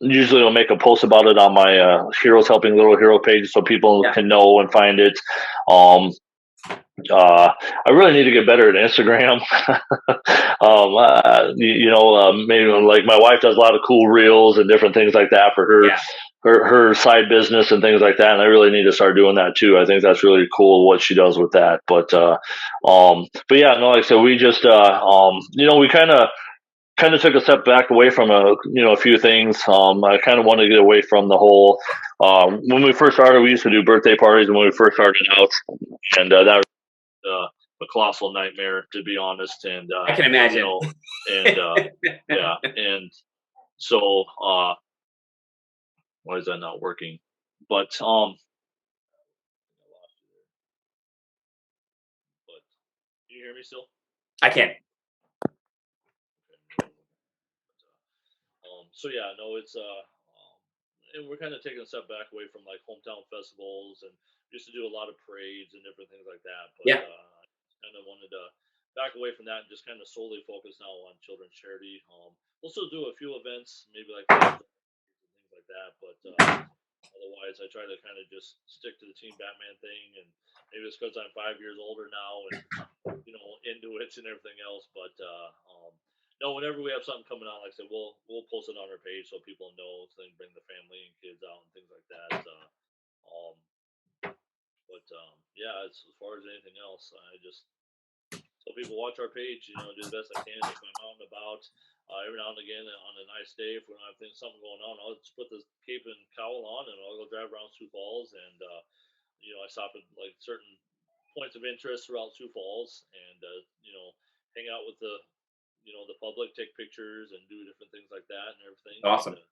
usually will make a post about it on my Heroes Helping Little Hero page so people Yeah. can know and find it. Um, I really need to get better at Instagram. Maybe like my wife does a lot of cool reels and different things like that for her, Yeah. her side business and things like that. And I really need to start doing that too. I think that's really cool what she does with that. But yeah, no, like I said, we just, we kind of took a step back away from a few things. I kind of wanted to get away from the whole. When we first started, we used to do birthday parties when we first started out, and that a colossal nightmare to be honest. And I can imagine. yeah, and so why is that not working? But but can you hear me still? I can. So yeah, no, it's and we're kind of taking a step back away from like hometown festivals and used to do a lot of parades and different things like that. But Yeah. kind of wanted to back away from that and just kind of solely focus now on children's charity. We'll still do a few events, maybe like things like that, but otherwise, I try to kind of just stick to the Team Batman thing. And maybe it's because I'm 5 years older now and into it and everything else. But no, whenever we have something coming out, like I said, we'll post it on our page so people know, so they can bring the family and kids out and things like that. Um, yeah, as far as anything else, I just tell people watch our page. Do the best I can. If I'm out and about, every now and again on a nice day, if we don't have something going on, I'll just put the cape and cowl on and I'll go drive around Sioux Falls. And I stop at like certain points of interest throughout Sioux Falls and hang out with the public, take pictures and do different things like that and everything. Awesome. And,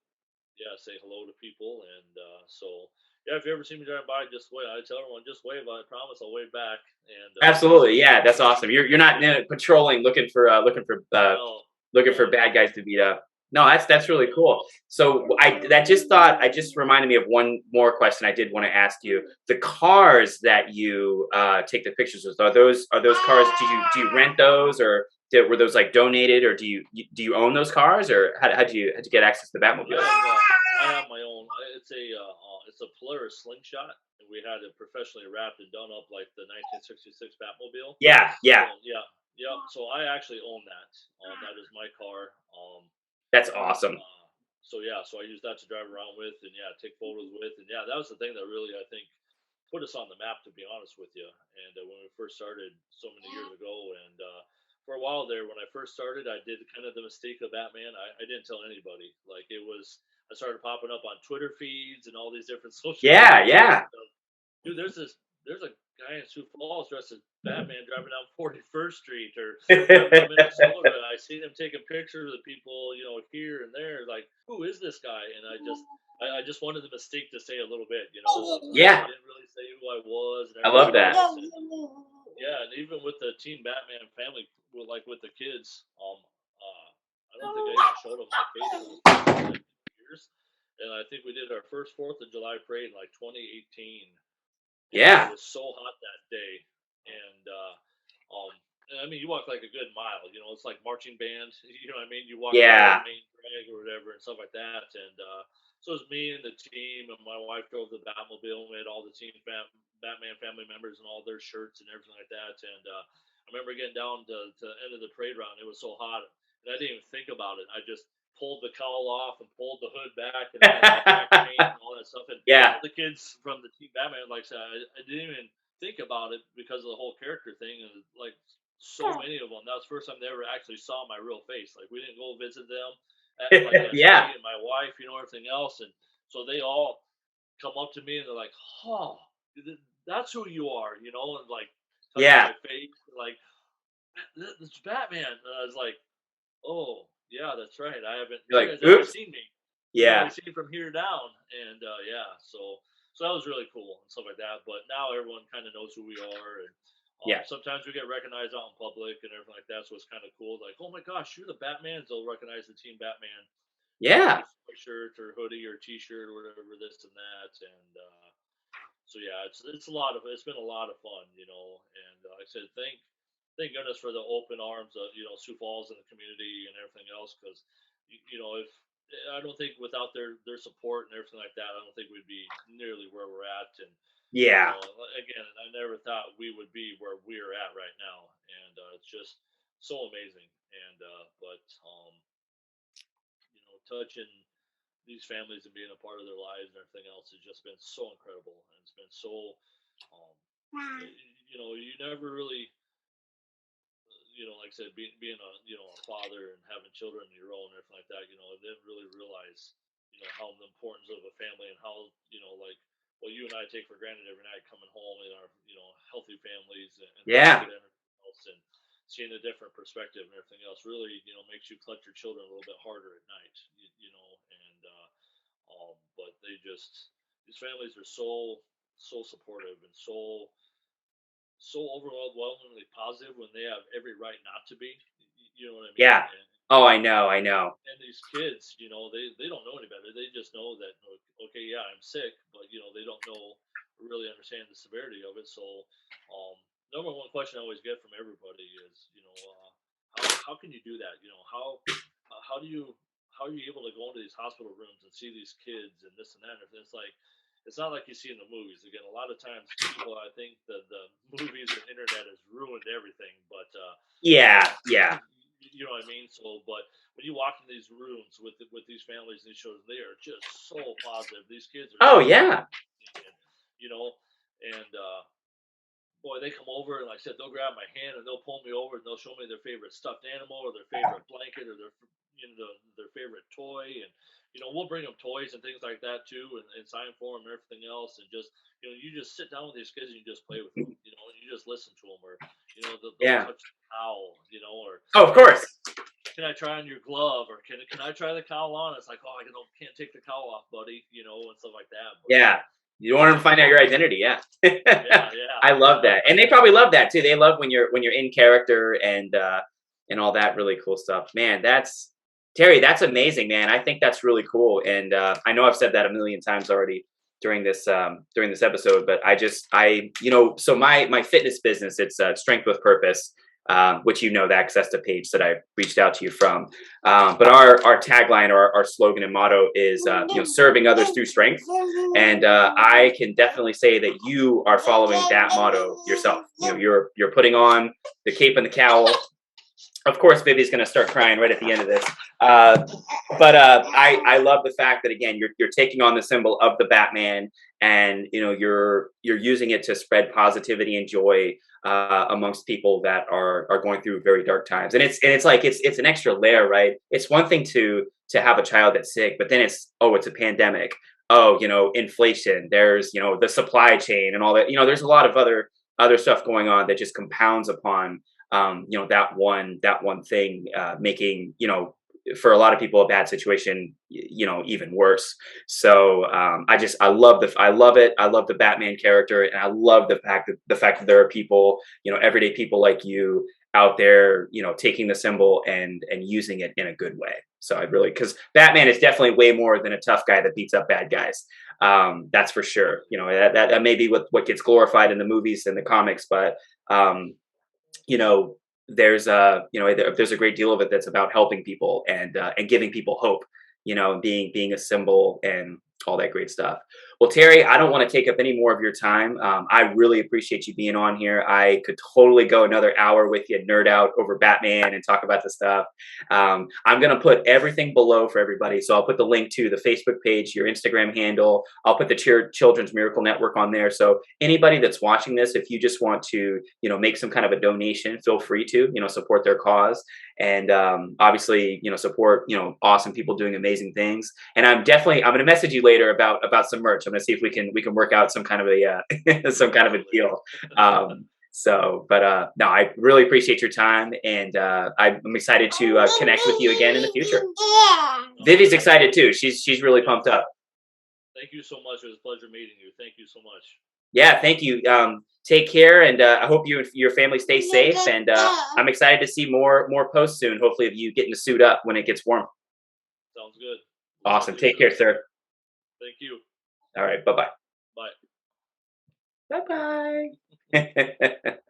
yeah, say hello to people. And so yeah, if you ever see me driving by, just wave. I tell everyone, just wave. I promise I'll wave back. And Absolutely. Yeah, that's awesome. You're not patrolling looking for bad guys to beat up. No, that's really cool. So I just reminded me of one more question I did want to ask you. The cars that you take the pictures with, are those cars? Do you rent those, or were those like donated, or do you own those cars, or how'd you get access to the Batmobile? I have my own. It's a Polaris slingshot, and we had it professionally wrapped and done up like the 1966 Batmobile. Yeah. Yeah. So I actually own that. That is my car. That's awesome. So I use that to drive around with, and take photos with, and that was the thing that really I think put us on the map, to be honest with you. And when we first started so many years ago, and for a while there, when I first started, I did kind of the mistake of Batman. I didn't tell anybody. Like I started popping up on Twitter feeds and all these different social. Yeah. Dude, there's a guy in Sioux Falls dressed as Batman driving down 41st Street, or I'm in Minnesota. I see them taking pictures of people, here and there. Like, who is this guy? And I just wanted the mistake to say a little bit, Yeah. I didn't really say who I was. And I love that. And even with the Team Batman family, with the kids, I don't think I even showed them my face for like years. And I think we did our first 4th of July parade in like 2018. Yeah. It was so hot that day, and I mean, you walk like a good mile. It's like marching band. You know what I mean? You walk Yeah. the main drag or whatever and stuff like that. And so it was me and the team, and my wife drove the Batmobile. We had all the team Batman family members and all their shirts and everything like that. And I remember getting down to the end of the parade round. It was so hot, and I didn't even think about it. I just pulled the cowl off and pulled the hood back and all that back paint and all that stuff. And Yeah. the kids from the Team Batman, like I said, I didn't even think about it because of the whole character thing. And like so many of them, that was the first time they ever actually saw my real face. Like we didn't go visit them. Yeah. Me and my wife, everything else. And so they all come up to me and they're like, "Oh, that's who you are," and like touching Yeah. my face, like, "It's Batman." And I was like, "Oh, yeah, that's right. You're You like, guys haven't oops. seen me. You've Yeah. only seen from here down." And yeah, so that was really cool and stuff like that. But now everyone kind of knows who we are, and Yeah. sometimes we get recognized out in public and everything like that. So it's kind of cool. Like, oh my gosh, you're the Batman. They'll recognize the team Batman. Yeah. With a shirt or hoodie or T-shirt or whatever, this and that, and so yeah, it's been a lot of fun, and like I said, thank goodness for the open arms of Sioux Falls and the community and everything else, because if I don't think without their support and everything like that, I don't think we'd be nearly where we're at, and Yeah. again, I never thought we would be where we're at right now, and it's just so amazing, and but touching these families and being a part of their lives and everything else has just been so incredible, and it's been so um, you never really like I said, being a father and having children of your own and everything like that, I didn't really realize how the importance of a family, and how like what you and I take for granted every night, coming home in our healthy families, and Yeah. food and everything else, and seeing a different perspective and everything else really makes you collect your children a little bit harder at night, and but these families are so supportive and so overwhelmingly positive when they have every right not to be. You know what I mean? Yeah. Oh, I know. I know. And these kids, they don't know any better. They just know that, okay, yeah, I'm sick, but they don't know, really understand the severity of it. So, number one question I always get from everybody is, how can you do that? How do you how are you able to go into these hospital rooms and see these kids and this and that? And it's like, it's not like you see in the movies. Again, a lot of times people, I think that the movies and internet has ruined everything, but Yeah. Yeah. you know what I mean. So, but when you walk in these rooms with these families and these shows, they are just so positive. These kids are Oh, so yeah. and, you know, and boy, they come over and like I said, they'll grab my hand and they'll pull me over and they'll show me their favorite stuffed animal or their favorite blanket or their favorite toy, and we'll bring them toys and things like that too, and sign for them and everything else, and just you just sit down with these kids and you just play with them, and you just listen to them, or they'll Yeah. touch the cowl, or Oh, of hey, course. can I try on your glove, or can I try the cowl on? It's like, oh, I can't take the cowl off, buddy, and stuff like that. But Yeah. You want them to find out your identity. Yeah. yeah, yeah, I love yeah. that. And they probably love that too. They love when you're in character and all that really cool stuff. Man, that's Terry, that's amazing, man. I think that's really cool. And I know I've said that a million times already during this episode, but so my fitness business, it's Strength with Purpose. Which that because that's the page that I reached out to you from. But our tagline or our slogan and motto is serving others through strength, and I can definitely say that you are following that motto yourself. You're putting on the cape and the cowl. Of course, Vivi's going to start crying right at the end of this. But I love the fact that again you're taking on the symbol of the Batman, and you're using it to spread positivity and joy amongst people that are going through very dark times. And it's like it's an extra layer, right? It's one thing to have a child that's sick, but then it's a pandemic. Oh, inflation. There's the supply chain and all that. There's a lot of other stuff going on that just compounds upon that one thing, making for a lot of people a bad situation even worse. So I love it. I love the Batman character, and I love the fact that there are people, everyday people like you out there, taking the symbol and using it in a good way. So I really, because Batman is definitely way more than a tough guy that beats up bad guys. That's for sure. That may be what gets glorified in the movies and the comics, but there's there's a great deal of it that's about helping people and giving people hope, being a symbol and all that great stuff. Well, Terry, I don't want to take up any more of your time. I really appreciate you being on here. I could totally go another hour with you, nerd out over Batman and talk about the stuff. I'm going to put everything below for everybody. So I'll put the link to the Facebook page, your Instagram handle. I'll put the Children's Miracle Network on there. So anybody that's watching this, if you just want to, make some kind of a donation, feel free to, support their cause. And obviously, support, awesome people doing amazing things. And I'm going to message you later about some merch. I'm going to see if we can work out some kind of a some kind of a deal. So, but no, I really appreciate your time, and I'm excited to connect with you again in the future. Vivi's excited too. She's really pumped up. Thank you so much. It was a pleasure meeting you. Thank you so much. Yeah, thank you. Take care, and I hope you and your family stay safe. And I'm excited to see more posts soon. Hopefully, of you getting to suit up when it gets warm. Sounds good. Awesome. Take care, sir. Thank you. All right. Bye-bye. Bye. Bye-bye.